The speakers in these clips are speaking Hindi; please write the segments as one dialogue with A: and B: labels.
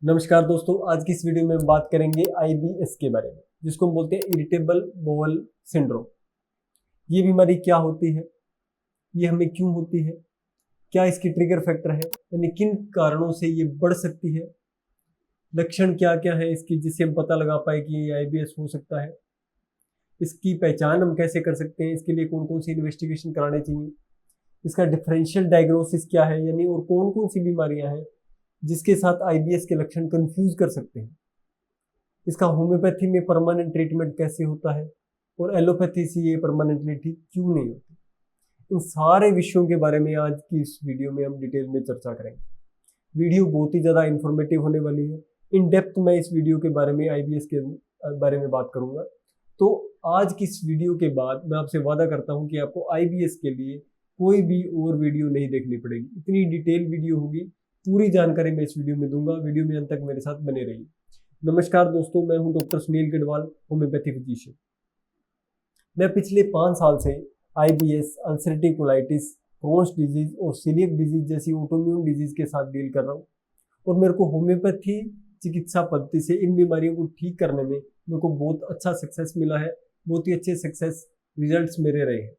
A: नमस्कार दोस्तों, आज की इस वीडियो में हम बात करेंगे आईबीएस के बारे में, जिसको हम बोलते हैं इरिटेबल बाउल सिंड्रोम। ये बीमारी क्या होती है, ये हमें क्यों होती है, क्या इसकी ट्रिगर फैक्टर है, यानी किन कारणों से ये बढ़ सकती है, लक्षण क्या क्या है इसकी जिससे हम पता लगा पाए कि ये आईबीएस हो सकता है, इसकी पहचान हम कैसे कर सकते हैं, इसके लिए कौन कौन सी इन्वेस्टिगेशन कराने चाहिए, इसका डिफरेंशियल डायग्नोसिस क्या है, यानी और कौन कौन सी बीमारियां हैं जिसके साथ आईबीएस के लक्षण कंफ्यूज कर सकते हैं, इसका होम्योपैथी में परमानेंट ट्रीटमेंट कैसे होता है और एलोपैथी से ये परमानेंटली ठीक क्यों नहीं होती। इन सारे विषयों के बारे में आज की इस वीडियो में हम डिटेल में चर्चा करेंगे। वीडियो बहुत ही ज़्यादा इन्फॉर्मेटिव होने वाली है। इन डेप्थ मैं इस वीडियो के बारे में आईबीएस के बारे में बात करूंगा। तो आज की इस वीडियो के बाद मैं आपसे वादा करता हूं कि आपको आईबीएस के लिए कोई भी और वीडियो नहीं देखनी पड़ेगी। इतनी डिटेल वीडियो होगी, पूरी जानकारी मैं इस वीडियो में दूंगा। वीडियो में अंत तक मेरे साथ बने रहिए। नमस्कार दोस्तों, मैं हूं doctor Sunil Garhwal, homeopathy physician. मैं पिछले 5 साल से IBS, ulcerative colitis, Crohn's disease और सीलियक डिजीज जैसी ऑटोइम्यून डिजीज के साथ डील कर रहा हूँ और मेरे को होम्योपैथी चिकित्सा पद्धति से इन बीमारियों को ठीक करने में मेरे को बहुत अच्छा सक्सेस मिला है। बहुत ही अच्छे सक्सेस रिजल्ट्स मेरे रहे हैं।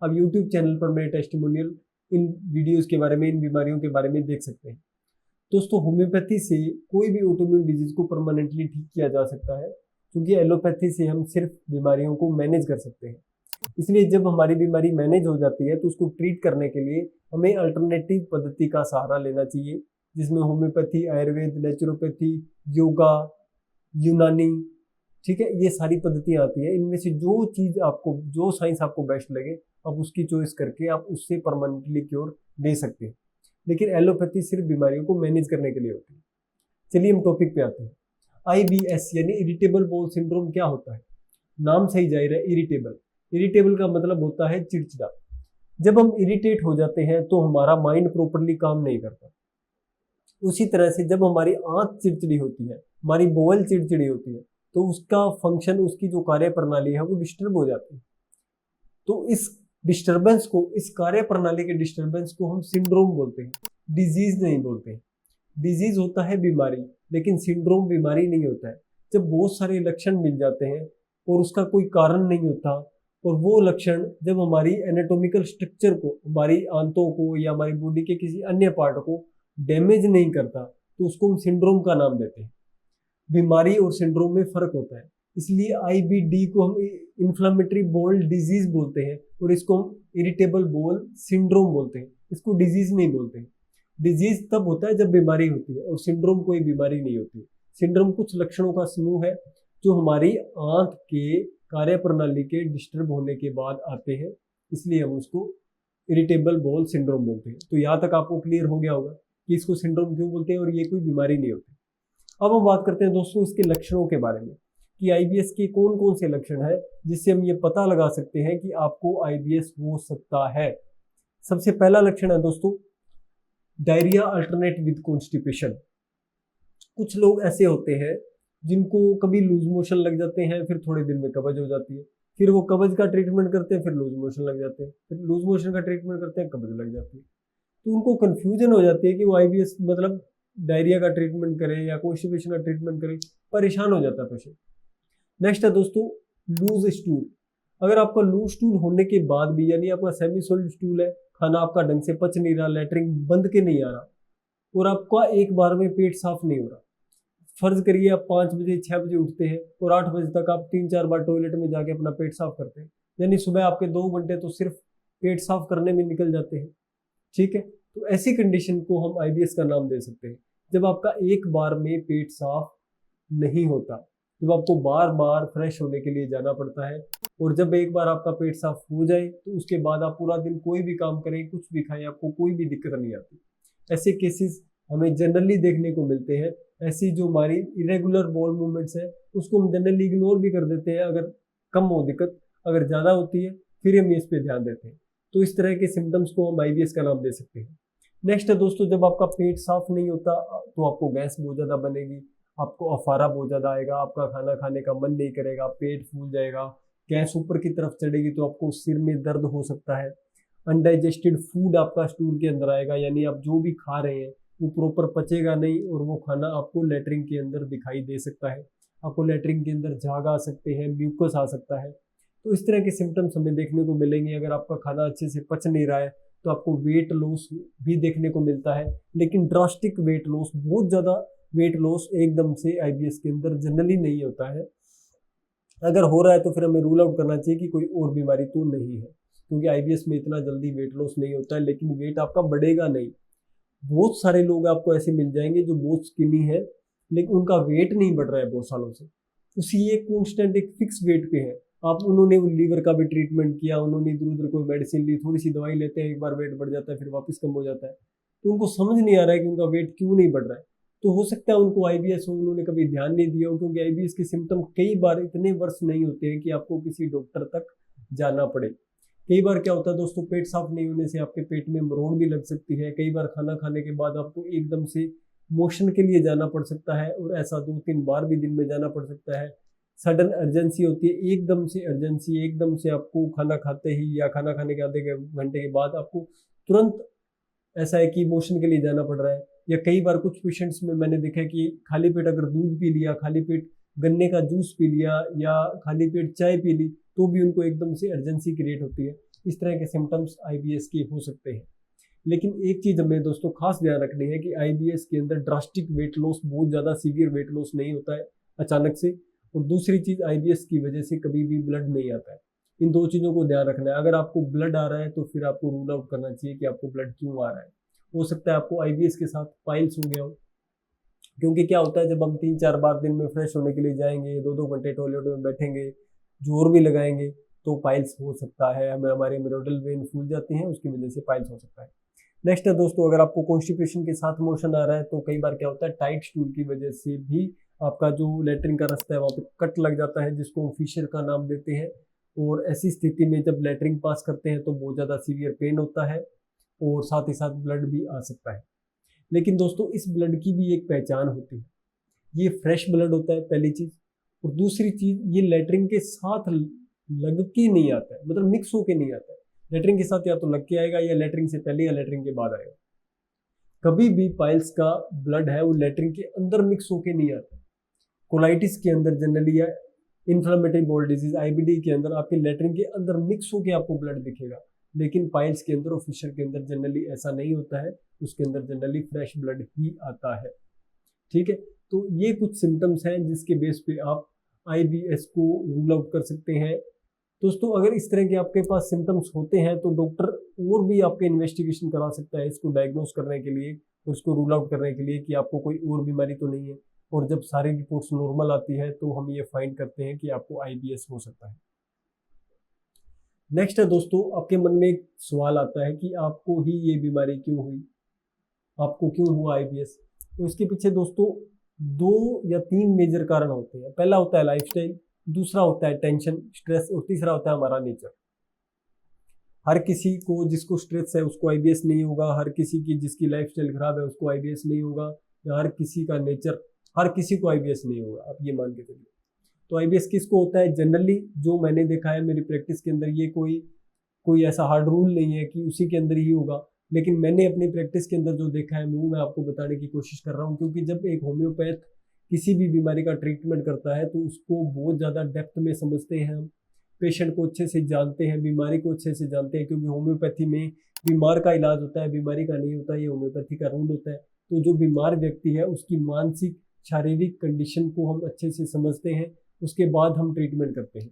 A: अब यूट्यूब चैनल पर मेरे टेस्टिमोनियल इन वीडियोस के बारे में, इन बीमारियों के बारे में देख सकते हैं। दोस्तों, होम्योपैथी से कोई भी ऑटोइम्यून डिजीज को परमानेंटली ठीक किया जा सकता है, क्योंकि एलोपैथी से हम सिर्फ बीमारियों को मैनेज कर सकते हैं। इसलिए जब हमारी बीमारी मैनेज हो जाती है तो उसको ट्रीट करने के लिए हमें अल्टरनेटिव पद्धति का सहारा लेना चाहिए, जिसमें होम्योपैथी, आयुर्वेद, नेचुरोपैथी, योगा, यूनानी, ठीक है, ये सारी पद्धतियां आती है। इनमें से जो चीज आपको, जो साइंस आपको बेस्ट लगे, आप उसकी चॉइस करके आप उससे परमानेंटली क्योर ले सकते हैं। लेकिन एलोपैथी सिर्फ बीमारियों को मैनेज करने के लिए होती है। चलिए हम टॉपिक पे आते हैं। आईबीएस यानी इरिटेबल बाउल सिंड्रोम क्या होता है? नाम से ही जाहिर है, इरिटेबल। इरिटेबल का मतलब होता है चिड़चिड़ा। जब हम इरिटेट हो जाते हैं तो हमारा माइंड प्रॉपरली काम नहीं करता। उसी तरह से जब हमारी आंत चिड़चिड़ी होती है, हमारी बोल चिड़चिड़ी होती है, तो उसका फंक्शन, उसकी जो कार्य प्रणाली है वो डिस्टर्ब हो जाती है। तो इस डिस्टर्बेंस को, इस कार्य प्रणाली के डिस्टर्बेंस को हम सिंड्रोम बोलते हैं, डिजीज नहीं बोलते हैं। डिजीज होता है बीमारी, लेकिन सिंड्रोम बीमारी नहीं होता है। जब बहुत सारे लक्षण मिल जाते हैं और उसका कोई कारण नहीं होता, और वो लक्षण जब हमारी एनाटॉमिकल स्ट्रक्चर को, हमारी आंतों को या हमारी बॉडी के किसी अन्य पार्ट को डैमेज नहीं करता, तो उसको हम सिंड्रोम का नाम देते हैं। बीमारी और सिंड्रोम में फर्क होता है। इसलिए आईबीडी को हम इन्फ्लामेटरी बाउल डिजीज बोलते हैं और इसको हम इरिटेबल बाउल सिंड्रोम बोलते हैं। इसको डिजीज नहीं बोलते हैं। डिजीज तब होता है जब बीमारी होती है, और सिंड्रोम कोई बीमारी नहीं होती। सिंड्रोम कुछ लक्षणों का समूह है जो हमारी आंत के कार्य प्रणाली के डिस्टर्ब होने के बाद आते हैं, इसलिए हम उसको इरिटेबल बाउल सिंड्रोम बोलते हैं। तो यहाँ तक आपको क्लियर हो गया होगा कि इसको सिंड्रोम क्यों बोलते हैं और ये कोई बीमारी नहीं होती। अब हम बात करते हैं दोस्तों इसके लक्षणों के बारे में, कि आईबीएस के कौन कौन से लक्षण है जिससे हम ये पता लगा सकते हैं कि आपको आईबीएस हो सकता है। सबसे पहला लक्षण है दोस्तों, डायरिया अल्टरनेट विद कॉन्स्टिपेशन। कुछ लोग ऐसे होते हैं जिनको कभी लूज मोशन लग जाते हैं, फिर थोड़े दिन में कब्ज हो जाती है, फिर वो कब्ज का ट्रीटमेंट करते हैं, फिर लूज मोशन लग जाते हैं, फिर लूज मोशन का ट्रीटमेंट करते हैं, कब्ज लग जाती है। तो उनको कंफ्यूजन हो जाती है कि वो आईबीएस मतलब डायरिया का ट्रीटमेंट करें या कॉन्स्टिपेशन का ट्रीटमेंट करें, परेशान हो जाता है पेशेंट। नेक्स्ट है दोस्तों, लूज स्टूल। अगर आपका लूज स्टूल होने के बाद भी, यानी आपका सेमी सॉलिड स्टूल है, खाना आपका ढंग से पच नहीं रहा, लैटरिन बंद के नहीं आ रहा, और आपका एक बार में पेट साफ नहीं हो रहा। फर्ज करिए आप 5 बजे 6 बजे उठते हैं और 8 बजे तक आप 3-4 बार टॉयलेट में जाके अपना पेट साफ करते हैं, यानी सुबह आपके 2 घंटे तो सिर्फ पेट साफ करने में निकल जाते हैं। ठीक है, तो ऐसी कंडीशन को हम आईबीएस का नाम दे सकते हैं, जब आपका एक बार में पेट साफ नहीं होता, जब आपको बार बार फ्रेश होने के लिए जाना पड़ता है। और जब एक बार आपका पेट साफ हो जाए तो उसके बाद आप पूरा दिन कोई भी काम करें, कुछ भी खाएं, आपको कोई भी दिक्कत नहीं आती। ऐसे केसेस हमें जनरली देखने को मिलते हैं। ऐसी जो हमारी इरेगुलर बाउल मूवमेंट्स है उसको हम जनरली इग्नोर भी कर देते हैं, अगर कम हो दिक्कत, अगर ज़्यादा होती है फिर हम इस पर ध्यान देते हैं। तो इस तरह के सिम्टम्स को हम आईबीएस का नाम दे सकते हैं। नेक्स्ट है दोस्तों, जब आपका पेट साफ नहीं होता तो आपको गैस बहुत ज़्यादा बनेगी, आपको अफारा बहुत ज़्यादा आएगा, आपका खाना खाने का मन नहीं करेगा, पेट फूल जाएगा, गैस ऊपर की तरफ चढ़ेगी तो आपको सिर में दर्द हो सकता है। अनडाइजेस्टेड फूड आपका स्टूल के अंदर आएगा, यानी आप जो भी खा रहे हैं वो प्रॉपर पचेगा नहीं और वो खाना आपको लेटरिन के अंदर दिखाई दे सकता है, आपको लेटरिन के अंदर झाग आ सकते हैं, म्यूकस आ सकता है। तो इस तरह के सिम्टम्स हमें देखने को मिलेंगे। अगर आपका खाना अच्छे से पच नहीं रहा है तो आपको वेट लॉस भी देखने को मिलता है, लेकिन ड्रास्टिक वेट लॉस, बहुत ज़्यादा वेट लॉस एकदम से आईबीएस के अंदर जनरली नहीं होता है। अगर हो रहा है तो फिर हमें रूल आउट करना चाहिए कि कोई और बीमारी तो नहीं है, क्योंकि आईबीएस में इतना जल्दी वेट लॉस नहीं होता है, लेकिन वेट आपका बढ़ेगा नहीं। बहुत सारे लोग आपको ऐसे मिल जाएंगे जो बहुत स्किनी है लेकिन उनका वेट नहीं बढ़ रहा है बहुत सालों से, उसी एक कांस्टेंट एक फिक्स वेट पे है। आप उन्होंने लीवर का भी ट्रीटमेंट किया, उन्होंने इधर उधर कोई मेडिसिन ली, थोड़ी सी दवाई लेते हैं, एक बार वेट बढ़ जाता है फिर वापस कम हो जाता है, तो उनको समझ नहीं आ रहा है कि उनका वेट क्यों नहीं बढ़ रहा है। तो हो सकता है उनको आईबीएस हो, उन्होंने कभी ध्यान नहीं दिया हो, क्योंकि आईबीएस के सिम्टम कई बार इतने वर्ष नहीं होते हैं कि आपको किसी डॉक्टर तक जाना पड़े। कई बार क्या होता है दोस्तों, पेट साफ नहीं होने से आपके पेट में मरोड़ भी लग सकती है। कई बार खाना खाने के बाद आपको एकदम से मोशन के लिए जाना पड़ सकता है, और ऐसा 2-3 बार भी दिन में जाना पड़ सकता है। सडन अर्जेंसी होती है, एकदम से अर्जेंसी, एकदम से आपको खाना खाते ही या खाना खाने के आधे घंटे के बाद आपको तुरंत ऐसा है कि मोशन के लिए जाना पड़ रहा है। या कई बार कुछ पेशेंट्स में मैंने देखा है कि खाली पेट अगर दूध पी लिया, खाली पेट गन्ने का जूस पी लिया या खाली पेट चाय पी ली तो भी उनको एकदम से अर्जेंसी क्रिएट होती है। इस तरह के सिम्टम्स आईबीएस के हो सकते हैं। लेकिन एक चीज हमें दोस्तों खास ध्यान रखनी है कि आईबीएस के अंदर ड्रास्टिक वेट लॉस, बहुत ज्यादा सीवियर वेट लॉस नहीं होता है अचानक से। और दूसरी चीज, आईबीएस की वजह से कभी भी ब्लड नहीं आता है। इन दो चीजों को ध्यान रखना है। अगर आपको ब्लड आ रहा है तो फिर आपको रूल आउट करना चाहिए कि आपको ब्लड क्यों आ रहा है। हो सकता है आपको आईबीएस के साथ पाइल्स हो गया हो, क्योंकि क्या होता है जब हम 3-4 बार दिन में फ्रेश होने के लिए जाएंगे, 2-2 घंटे टॉयलेट में बैठेंगे, जोर भी लगाएंगे, तो पाइल्स हो सकता है। हमें हमारे मेरोडल वेन फूल जाती हैं, उसकी वजह से पाइल्स हो सकता है। नेक्स्ट है दोस्तों, अगर आपको कॉन्स्टिपेशन के साथ मोशन आ रहा है तो कई बार क्या होता है, टाइट स्टूल की वजह से भी आपका जो लेटरिन का रास्ता है वहाँ पे कट लग जाता है, जिसको हम फिशर का नाम देते हैं। और ऐसी स्थिति में जब लेटरिन पास करते हैं तो बहुत ज़्यादा सीवियर पेन होता है और साथ ही साथ ब्लड भी आ सकता है। लेकिन दोस्तों इस ब्लड की भी एक पहचान होती है, ये फ्रेश ब्लड होता है पहली चीज, और दूसरी चीज ये लेटरिन के साथ लग के नहीं आता है, मतलब मिक्स होके नहीं आता है। लेटरिन के साथ या तो लग के आएगा या लेटरिन से पहले या लेटरिन के बाद आएगा। कभी भी पाइल्स का ब्लड है वो लेटरिन के अंदर मिक्स होके नहीं आता। कोलाइटिस के अंदर जनरली या इन्फ्लेमेटरी बाउल डिजीज आईबीडी के अंदर आपके लेटरिन के अंदर मिक्स होके आपको ब्लड दिखेगा, लेकिन पाइल्स के अंदर और फिशर के अंदर जनरली ऐसा नहीं होता है। उसके अंदर जनरली फ्रेश ब्लड ही आता है। ठीक है, तो ये कुछ सिम्टम्स हैं जिसके बेस पे आप आईबीएस को रूल आउट कर सकते हैं। दोस्तों अगर इस तरह के आपके पास सिम्टम्स होते हैं तो डॉक्टर और भी आपके इन्वेस्टिगेशन करा सकता है इसको डायग्नोस करने के लिए और इसको रूल आउट करने के लिए कि आपको कोई और बीमारी तो नहीं है। और जब सारी रिपोर्ट्स नॉर्मल आती है तो हम ये फाइंड करते हैं कि आपको आईबीएस हो सकता है। नेक्स्ट है दोस्तों, आपके मन में एक सवाल आता है कि आपको ही ये बीमारी क्यों हुई, आपको क्यों हुआ आईबीएस। तो इसके पीछे दोस्तों 2 या 3 मेजर कारण होते हैं। पहला होता है लाइफस्टाइल, दूसरा होता है टेंशन स्ट्रेस, और तीसरा होता है हमारा नेचर। हर किसी को जिसको स्ट्रेस है उसको आईबीएस नहीं होगा, हर किसी की जिसकी लाइफस्टाइल खराब है उसको आईबीएस नहीं होगा, या हर किसी का नेचर, हर किसी को आईबीएस नहीं होगा, आप ये मान के चलिए। तो आईबीएस किसको होता है जनरली, जो मैंने देखा है मेरी प्रैक्टिस के अंदर, ये कोई ऐसा हार्ड रूल नहीं है कि उसी के अंदर ही होगा, लेकिन मैंने अपनी प्रैक्टिस के अंदर जो देखा है वो मैं आपको बताने की कोशिश कर रहा हूँ। क्योंकि जब एक होम्योपैथ किसी भी बीमारी का ट्रीटमेंट करता है तो उसको बहुत ज़्यादा डेप्थ में समझते हैं हम, पेशेंट को अच्छे से जानते हैं, बीमारी को अच्छे से जानते हैं। क्योंकि होम्योपैथी में बीमार का इलाज होता है, बीमारी का नहीं होता, ये होम्योपैथी का रूल होता है। तो जो बीमार व्यक्ति है उसकी मानसिक शारीरिक कंडीशन को हम अच्छे से समझते हैं, उसके बाद हम ट्रीटमेंट करते हैं।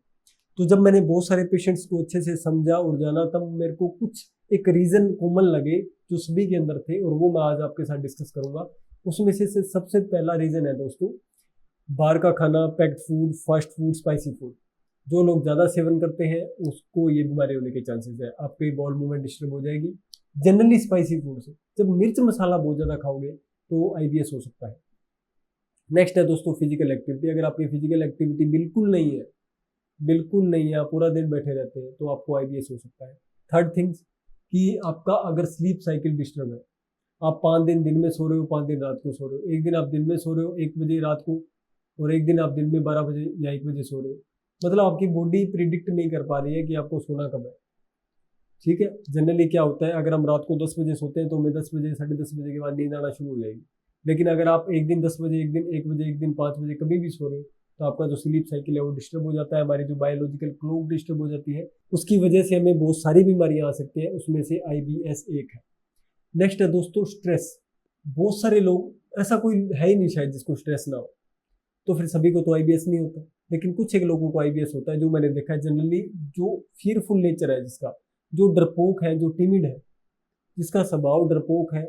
A: तो जब मैंने बहुत सारे पेशेंट्स को अच्छे से समझा और जाना, तब मेरे को कुछ एक रीज़न कॉमन लगे जो सभी के अंदर थे, और वो मैं आज आपके साथ डिस्कस करूंगा। उसमें से सबसे पहला रीज़न है दोस्तों, बाहर का खाना, packed food, fast food, spicy food. जो लोग ज़्यादा सेवन करते हैं उसको ये बीमारी होने के चांसेस है। आपकी बॉल मूवमेंट डिस्टर्ब हो जाएगी जनरली स्पाइसी फूड से। जब मिर्च मसाला बहुत ज़्यादा खाओगे तो आईबीएस हो सकता है। नेक्स्ट है दोस्तों फिजिकल एक्टिविटी। अगर आपकी फिजिकल एक्टिविटी बिल्कुल नहीं है, बिल्कुल नहीं है, आप पूरा दिन बैठे रहते हैं, तो आपको आईबीएस हो सकता है। थर्ड थिंग्स कि आपका अगर स्लीप साइकिल डिस्टर्ब है, आप 5 दिन में सो रहे हो, 5 दिन रात को सो रहे हो, एक दिन आप दिन में सो रहे हो 1 बजे रात को, और एक दिन आप दिन में 12 बजे या 1 बजे सो रहे हो, मतलब आपकी बॉडी प्रिडिक्ट नहीं कर पा रही है कि आपको सोना कब है। ठीक है। जनरली क्या होता है, अगर हम रात को 10 बजे सोते हैं तो हमें 10 बजे 10:30 बजे के बाद नींद आना शुरू हो जाएगी। लेकिन अगर आप एक दिन 10 बजे, एक दिन 1 बजे, एक दिन 5 बजे कभी भी सो रहे हो तो आपका जो स्लीप साइकिल है वो डिस्टर्ब हो जाता है, हमारी जो बायोलॉजिकल क्लॉक डिस्टर्ब हो जाती है, उसकी वजह से हमें बहुत सारी बीमारियां आ सकती हैं, उसमें से IBS एक है। नेक्स्ट है दोस्तों स्ट्रेस। बहुत सारे लोग, ऐसा कोई है ही नहीं शायद जिसको स्ट्रेस ना हो, तो फिर सभी को तो IBS नहीं होता, लेकिन कुछ एक लोगों को IBS होता है, जो मैंने देखा है जनरली, जो फियरफुल नेचर है जिसका, जो डरपोक है, जो टिमिड है, जिसका स्वभाव डरपोक है,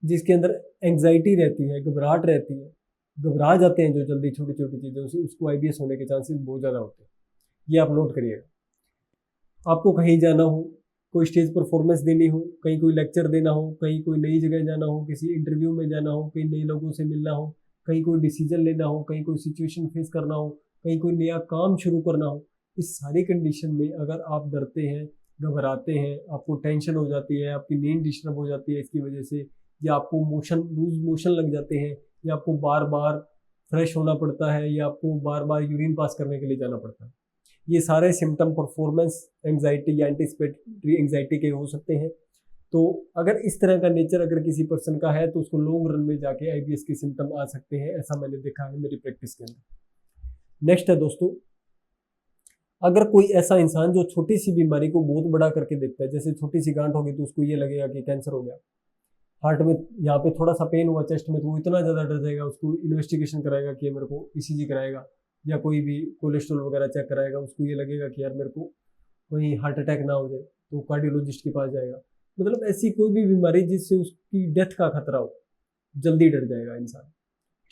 A: जिसके अंदर एंग्जाइटी रहती है, घबराहट रहती है, घबरा जाते हैं जो जल्दी छोटी छोटी चीज़ों से, उसको IBS होने के चांसेस बहुत ज़्यादा होते हैं। ये आप नोट करिएगा। आपको कहीं जाना हो, कोई स्टेज परफॉर्मेंस देनी हो, कहीं कोई लेक्चर देना हो, कहीं कोई नई जगह जाना हो, किसी इंटरव्यू में जाना हो, कहीं नए लोगों से मिलना हो, कहीं कोई डिसीजन लेना हो, कहीं कोई सिचुएशन फेस करना हो, कहीं कोई नया काम शुरू करना हो, इस सारी कंडीशन में अगर आप डरते हैं, घबराते हैं, आपको टेंशन हो जाती है, आपकी नींद डिस्टर्ब हो जाती है इसकी वजह से, या आपको लूज मोशन लग जाते हैं, या आपको बार बार फ्रेश होना पड़ता है, या आपको बार बार यूरिन पास करने के लिए जाना पड़ता है, ये सारे सिम्टम परफॉर्मेंस एंग्जाइटी या एंटीसिपेटरी एंग्जाइटी के हो सकते हैं। तो अगर इस तरह का नेचर अगर किसी पर्सन का है तो उसको लॉन्ग रन में जाके IBS के सिम्टम आ सकते हैं, ऐसा मैंने देखा है मेरी प्रैक्टिस के अंदर। नेक्स्ट है दोस्तों, अगर कोई ऐसा इंसान जो छोटी सी बीमारी को बहुत बड़ा करके देखता है, जैसे छोटी सी गांठ होगी तो उसको ये लगेगा कि कैंसर हो गया, हार्ट में यहाँ पे थोड़ा सा पेन हुआ चेस्ट में, तो वो इतना ज़्यादा डर जाएगा, उसको इन्वेस्टिगेशन कराएगा कि मेरे को ECG कराएगा, या कोई भी कोलेस्ट्रॉल वगैरह चेक कराएगा, उसको ये लगेगा कि यार मेरे को कहीं हार्ट अटैक ना हो जाए, तो कार्डियोलॉजिस्ट के पास जाएगा। मतलब ऐसी कोई भी बीमारी जिससे उसकी डेथ का खतरा हो, जल्दी डर जाएगा इंसान।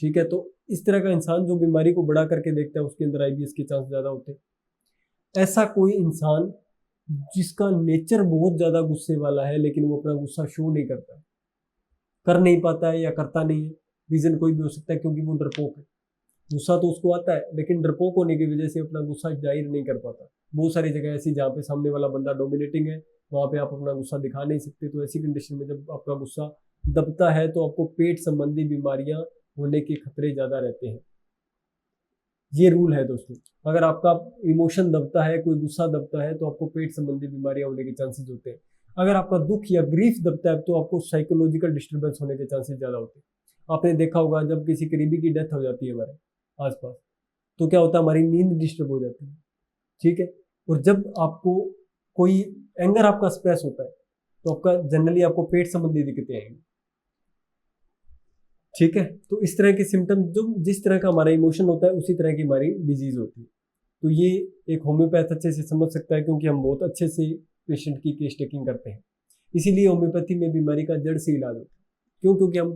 A: ठीक है, तो इस तरह का इंसान जो बीमारी को बड़ा करके देखता है उसके अंदर IBS के चांस ज़्यादा होते हैं। ऐसा कोई इंसान जिसका नेचर बहुत ज़्यादा गुस्से वाला है लेकिन वो अपना गुस्सा शो नहीं करता, कर नहीं पाता है या करता नहीं है, रीज़न कोई भी हो सकता है, क्योंकि वो डरपोक है। गुस्सा तो उसको आता है लेकिन डरपोक होने की वजह से अपना गुस्सा जाहिर नहीं कर पाता। बहुत सारी जगह ऐसी जहाँ पे सामने वाला बंदा डोमिनेटिंग है, वहाँ पे आप अपना गुस्सा दिखा नहीं सकते। तो ऐसी कंडीशन में जब आपका गुस्सा दबता है तो आपको पेट संबंधी बीमारियां होने के खतरे ज़्यादा रहते हैं। ये रूल है दोस्तों, अगर आपका इमोशन दबता है, कोई गुस्सा दबता है, तो आपको पेट संबंधी बीमारियां होने के चांसेस होते हैं। अगर आपका दुख या ग्रीफ दबता है तो आपको साइकोलॉजिकल डिस्टर्बेंस होने के चांसेस ज़्यादा होते हैं। आपने देखा होगा जब किसी करीबी की डेथ हो जाती है हमारे आसपास, तो क्या होता है, हमारी नींद डिस्टर्ब हो जाती है। ठीक है, और जब आपको कोई एंगर आपका स्प्रेस होता है तो आपका जनरली आपको पेट संबंधी दिक्कतें आएंगी। ठीक है, तो इस तरह के सिम्टम, जो जिस तरह का हमारा इमोशन होता है उसी तरह की हमारी डिजीज होती है। तो ये एक होम्योपैथ अच्छे से समझ सकता है, क्योंकि हम बहुत अच्छे से पेशेंट की केस टेकिंग करते हैं। इसीलिए होम्योपैथी में बीमारी का जड़ से इलाज होता है। क्यों? क्योंकि हम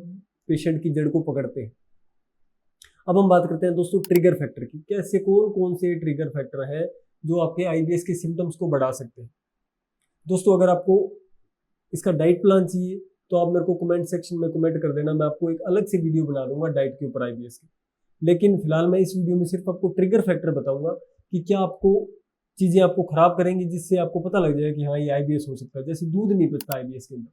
A: पेशेंट की जड़ को पकड़ते हैं। अब हम बात करते हैं दोस्तों ट्रिगर फैक्टर की। कैसे, कौन कौन से ट्रिगर फैक्टर है जो आपके IBS के सिम्टम्स को बढ़ा सकते हैं। दोस्तों अगर आपको इसका डाइट प्लान चाहिए तो आप मेरे को कमेंट सेक्शन में कमेंट कर देना, मैं आपको एक अलग से वीडियो बना दूंगा डाइट के ऊपर IBS की। लेकिन फिलहाल मैं इस वीडियो में सिर्फ आपको ट्रिगर फैक्टर बताऊंगा कि क्या आपको चीज़ें आपको खराब करेंगी जिससे आपको पता लग जाए कि हाँ ये IBS हो सकता है। जैसे दूध नहीं पचता IBS के अंदर,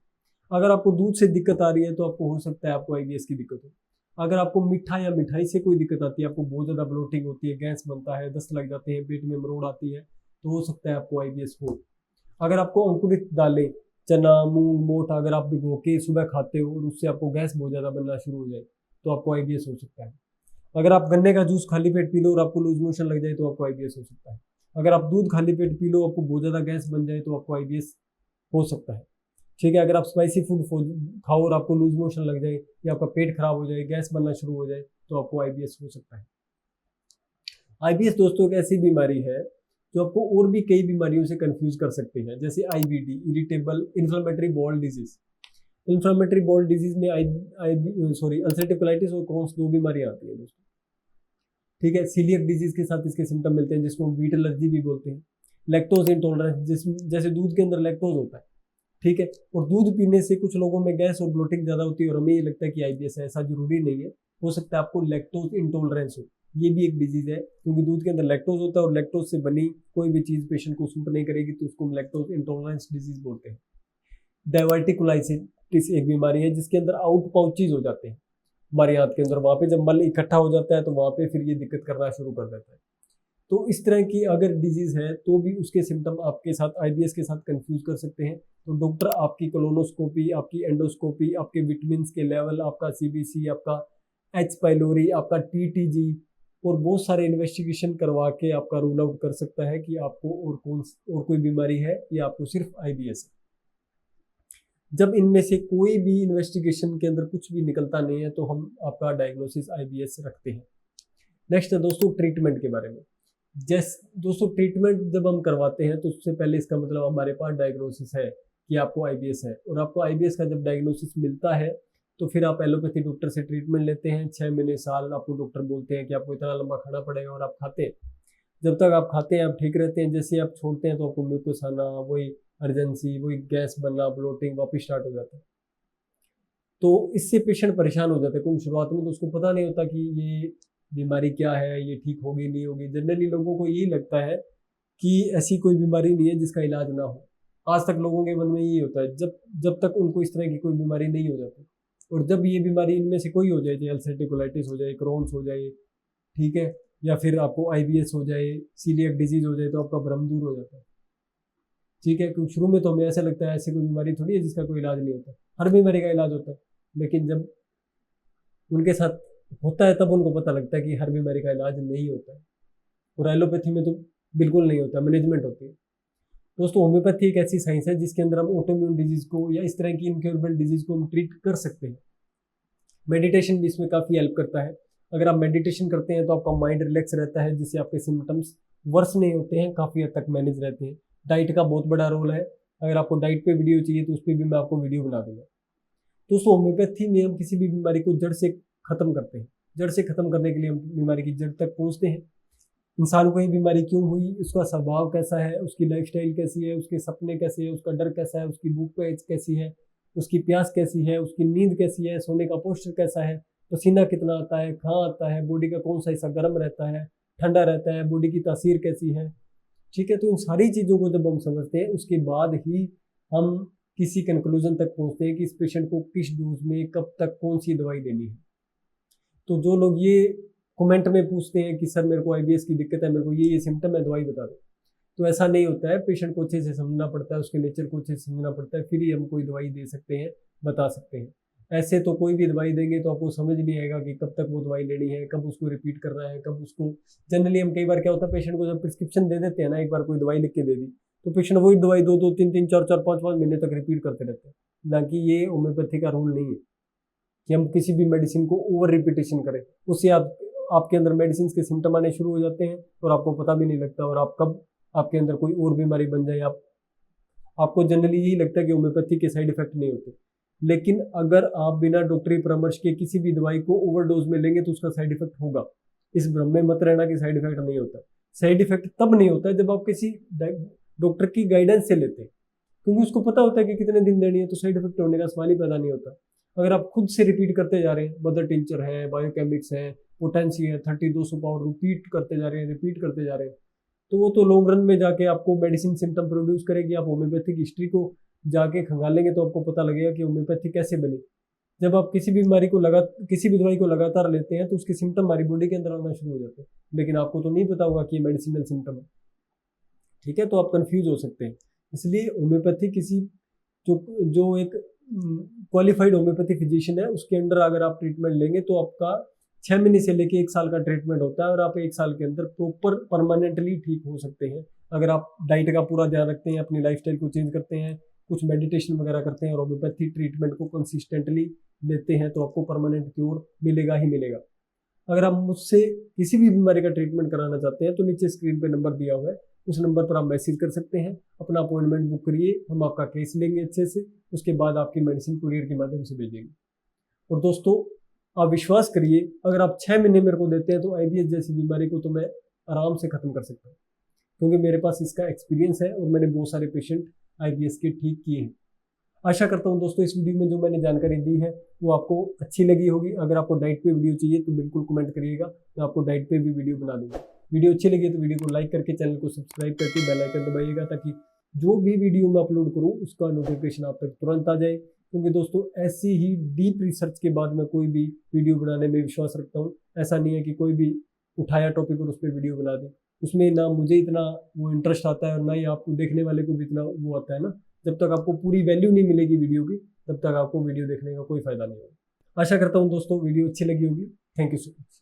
A: अगर आपको दूध से दिक्कत आ रही है तो आपको हो सकता है आपको IBS की दिक्कत हो। अगर आपको मीठा या मिठाई से कोई दिक्कत आती है, आपको बहुत ज़्यादा ब्लोटिंग होती है, गैस बनता है, दस्त लग जाते हैं, पेट में मरोड़ आती है, तो हो सकता है आपको IBS हो। अगर आपको अंकुरित दालें, चना, मूंग, मोठ अगर आप भिगो के सुबह खाते हो और उससे आपको गैस बहुत ज़्यादा बनना शुरू हो जाए तो आपको IBS हो सकता है। अगर आप गन्ने का जूस खाली पेट पी लो और आपको लूज मोशन लग जाए तो आपको IBS हो सकता है। अगर आप दूध खाली पेट पी लो, आपको बहुत ज़्यादा गैस बन जाए तो आपको IBS हो सकता है। ठीक है, अगर आप स्पाइसी फूड खाओ और आपको लूज मोशन लग जाए या आपका पेट खराब हो जाए, गैस बनना शुरू हो जाए तो आपको IBS हो सकता है। IBS दोस्तों एक ऐसी बीमारी है जो आपको और भी कई बीमारियों से कंफ्यूज कर सकती है, जैसे IBD, irritable inflammatory ball disease. Inflammatory ball disease में अल्सरेटिव कोलाइटिस और क्रोन्स 2 बीमारियां आती है दोस्तों। ठीक है, सीलियक डिजीज के साथ इसके सिम्टम मिलते हैं जिसको वीट एलर्जी भी बोलते हैं। लैक्टोज इंटॉलरेंस, जैसे दूध के अंदर लैक्टोज होता है, ठीक है, और दूध पीने से कुछ लोगों में गैस और ब्लोटिंग ज्यादा होती है और हमें ये लगता है कि IBS है, ऐसा जरूरी नहीं है। हो सकता है आपको लैक्टोज इंटॉलरेंस हो, ये भी एक डिजीज है, क्योंकि दूध के अंदर लैक्टोज होता है और लैक्टोज से बनी कोई भी चीज पेशेंट को सूट नहीं करेगी तो उसको हम लैक्टोज इंटॉलरेंस डिजीज बोलते हैं। डाइवर्टिकुलाइटिस एक बीमारी है जिसके अंदर आउट पाउचेज हो जाते हैं हमारे हाथ के अंदर, वहां पे जब मल इकट्ठा हो जाता है तो वहां पे फिर ये दिक्कत करना शुरू कर देता है। तो इस तरह की अगर डिजीज है तो भी उसके सिम्टम आपके साथ IBS के साथ कंफ्यूज कर सकते हैं। तो डॉक्टर आपकी कोलोनोस्कोपी, आपकी एंडोस्कोपी, आपके विटामिन के लेवल, आपका CBC, आपका H पाइलोरी, आपका TTG और बहुत सारे इन्वेस्टिगेशन करवा के आपका रूल आउट कर सकता है कि आपको और कोई बीमारी है या आपको सिर्फ IBS है। जब इनमें से कोई भी इन्वेस्टिगेशन के अंदर कुछ भी निकलता नहीं है तो हम आपका डायग्नोसिस IBS रखते हैं। नेक्स्ट है दोस्तों ट्रीटमेंट के बारे में। दोस्तों ट्रीटमेंट जब हम करवाते हैं तो उससे पहले इसका मतलब हमारे पास डायग्नोसिस है कि आपको IBS है, और आपको IBS का जब डायग्नोसिस मिलता है तो फिर आप एलोपैथी डॉक्टर से ट्रीटमेंट लेते हैं। 6 महीने साल आपको डॉक्टर बोलते हैं कि आपको इतना लंबा खाना पड़ेगा और आप खाते हैं। जब तक आप खाते हैं आप ठीक रहते हैं, जैसे आप छोड़ते हैं तो आपको म्यूकस आना, वही अर्जेंसी, वही गैस बनना, ब्लोटिंग वापस स्टार्ट हो जाता है। तो इससे पेशेंट परेशान हो जाता है, क्योंकि शुरुआत में तो उसको पता नहीं होता कि ये बीमारी क्या है, ये ठीक होगी नहीं होगी। जनरली लोगों को यही लगता है कि ऐसी कोई बीमारी नहीं है जिसका इलाज ना हो। आज तक लोगों के मन में यही होता है, जब तक उनको इस तरह की कोई बीमारी नहीं हो जाती। और जब ये बीमारी इनमें से कोई हो जाए, चाहे अल्सरेटिव कोलाइटिस हो जाए, क्रोन्स हो जाए, ठीक है, या फिर आपको IBS हो जाए, सीलिएक डिजीज हो जाए, तो आपका भ्रम दूर हो जाता है। ठीक है, क्योंकि शुरू में तो हमें ऐसा लगता है ऐसी कोई बीमारी थोड़ी है जिसका कोई इलाज नहीं होता, हर बीमारी का इलाज होता है। लेकिन जब उनके साथ होता है तब उनको पता लगता है कि हर बीमारी का इलाज नहीं होता है। और एलोपैथी में तो बिल्कुल नहीं होता, मैनेजमेंट होती है। दोस्तों होम्योपैथी एक ऐसी साइंस है जिसके अंदर हम ऑटोइम्यून डिजीज को या इस तरह की इनक्योरेबल डिजीज को हम ट्रीट कर सकते हैं। मेडिटेशन भी इसमें काफ़ी हेल्प करता है। अगर आप मेडिटेशन करते हैं तो आपका माइंड रिलैक्स रहता है, जिससे आपके सिम्टम्स वर्स नहीं होते हैं, काफ़ी हद तक मैनेज रहते हैं। डाइट का बहुत बड़ा रोल है। अगर आपको डाइट पे वीडियो चाहिए तो उस पर भी मैं आपको वीडियो बना दूंगा। दोस्तों होम्योपैथी में हम किसी भी बीमारी को जड़ से खत्म करते हैं। जड़ से खत्म करने के लिए हम बीमारी की जड़ तक पहुँचते हैं। इंसान को ये बीमारी क्यों हुई, उसका स्वभाव कैसा है, उसकी लाइफस्टाइल कैसी है, उसके सपने कैसे है, उसका डर कैसा है, उसकी भूख कैसी है, उसकी प्यास कैसी है, उसकी नींद कैसी है, सोने का पोस्चर कैसा है, पसीना कितना आता है, कहाँ आता है, बॉडी का कौन सा हिस्सा गर्म रहता है, ठंडा रहता है, बॉडी की तासीर कैसी है। ठीक है, तो इन सारी चीज़ों को जब हम समझते हैं उसके बाद ही हम किसी कंक्लूजन तक पहुँचते हैं कि इस पेशेंट को किस डोज में कब तक कौन सी दवाई देनी है। तो जो लोग ये कमेंट में पूछते हैं कि सर मेरे को IBS की दिक्कत है, मेरे को ये सिम्टम है, दवाई बता दो, तो ऐसा नहीं होता है। पेशेंट को अच्छे से समझना पड़ता है, उसके नेचर को अच्छे से समझना पड़ता है, फिर ही हम कोई दवाई दे सकते हैं, बता सकते हैं। ऐसे तो कोई भी दवाई देंगे तो आपको समझ नहीं आएगा कि कब तक वो दवाई लेनी है, कब उसको रिपीट करना है, कब उसको। जनरली हम कई बार क्या होता है, पेशेंट को जब प्रिस्क्रिप्शन दे देते हैं ना, एक बार कोई दवाई लिख के दे दी तो पेशेंट वही दवाई 2-2, 3-3, 4-4, 5-5 महीने तक रिपीट करते रहते हैं। ना कि ये होम्योपैथी का रूल नहीं है कि हम किसी भी मेडिसिन को ओवर रिपीटेशन करें, उससे आपके अंदर मेडिसिन के सिम्टम आने शुरू हो जाते हैं और आपको पता भी नहीं लगता, और आप कब आपके अंदर कोई और बीमारी बन जाए। आपको जनरली यही लगता है कि होम्योपैथी के साइड इफेक्ट नहीं होते, लेकिन अगर आप बिना डॉक्टरी परामर्श के किसी भी दवाई को ओवरडोज में लेंगे तो उसका साइड इफेक्ट होगा। इस भ्रम में मत रहना कि साइड इफेक्ट नहीं होता। साइड इफेक्ट तब नहीं होता है जब आप किसी डॉक्टर की गाइडेंस से लेते हैं, क्योंकि उसको पता होता है कि कितने दिन देनी है, तो साइड इफेक्ट होने का सवाल ही पैदा नहीं होता। अगर आप खुद से रिपीट करते जा रहे हैं, मदर टिंचर है, बायोकेमिक्स है, पोटेंसी है, 30-200 पाउडर रिपीट करते जा रहे हैं, तो वो तो लॉन्ग रन में जाके आपको मेडिसिन सिम्टम प्रोड्यूस करेगी। आप होम्योपैथिक हिस्ट्री को जाके खंगालेंगे तो आपको पता लगेगा कि होम्योपैथी कैसे बनी। जब आप किसी भी दवाई को लगातार लेते हैं तो उसके सिम्टम हमारी बॉडी के अंदर आना शुरू हो जाते हैं, लेकिन आपको तो नहीं पता होगा कि ये मेडिसिनल सिम्टम है। ठीक है, तो आप कंफ्यूज हो सकते हैं। इसलिए होम्योपैथी किसी जो एक क्वालिफाइड होम्योपैथी फिजिशियन है उसके अंडर अगर आप ट्रीटमेंट लेंगे तो आपका 6 महीने से लेके 1 साल का ट्रीटमेंट होता है, और आप 1 साल के अंदर प्रॉपर परमानेंटली ठीक हो सकते हैं। अगर आप डाइट का पूरा ध्यान रखते हैं, अपनी लाइफस्टाइल को चेंज करते हैं, कुछ मेडिटेशन वगैरह करते हैं और होम्योपैथी ट्रीटमेंट को कंसिस्टेंटली लेते हैं, तो आपको परमानेंट क्योर मिलेगा ही मिलेगा। अगर आप मुझसे किसी भी बीमारी का ट्रीटमेंट कराना चाहते हैं तो नीचे स्क्रीन पे नंबर दिया हुआ है, उस नंबर पर आप मैसेज कर सकते हैं, अपना अपॉइंटमेंट बुक करिए, हम आपका केस लेंगे अच्छे से, उसके बाद आपकी मेडिसिन कुरियर के माध्यम से भेजेंगे। और दोस्तों आप विश्वास करिए, अगर आप 6 महीने मेरे को देते हैं तो IBS जैसी बीमारी को तो मैं आराम से खत्म कर सकता हूँ, क्योंकि मेरे पास इसका एक्सपीरियंस है और मैंने बहुत सारे पेशेंट IBS के ठीक किए हैं। आशा करता हूँ दोस्तों इस वीडियो में जो मैंने जानकारी दी है वो आपको अच्छी लगी होगी। अगर आपको डाइट पे वीडियो चाहिए तो बिल्कुल कमेंट करिएगा, मैं आपको डाइट पे भी वीडियो बना दूंगा। वीडियो अच्छी लगी तो वीडियो को लाइक करके चैनल को सब्सक्राइब करके बेल आइकन दबाइएगा, ताकि जो भी वीडियो मैं अपलोड करूँ उसका नोटिफिकेशन आप तक तुरंत आ जाए। क्योंकि दोस्तों ऐसी ही डीप रिसर्च के बाद मैं कोई भी वीडियो बनाने में विश्वास रखता हूँ। ऐसा नहीं है कि कोई भी उठाया टॉपिक और उस पर वीडियो बना दें। उसमें ना मुझे इतना वो इंटरेस्ट आता है और ना ही आपको देखने वाले को भी इतना वो आता है ना। जब तक आपको पूरी वैल्यू नहीं मिलेगी वीडियो की, तब तक आपको वीडियो देखने का कोई फायदा नहीं होगा। आशा करता हूँ दोस्तों वीडियो अच्छी लगी होगी। Thank you so much.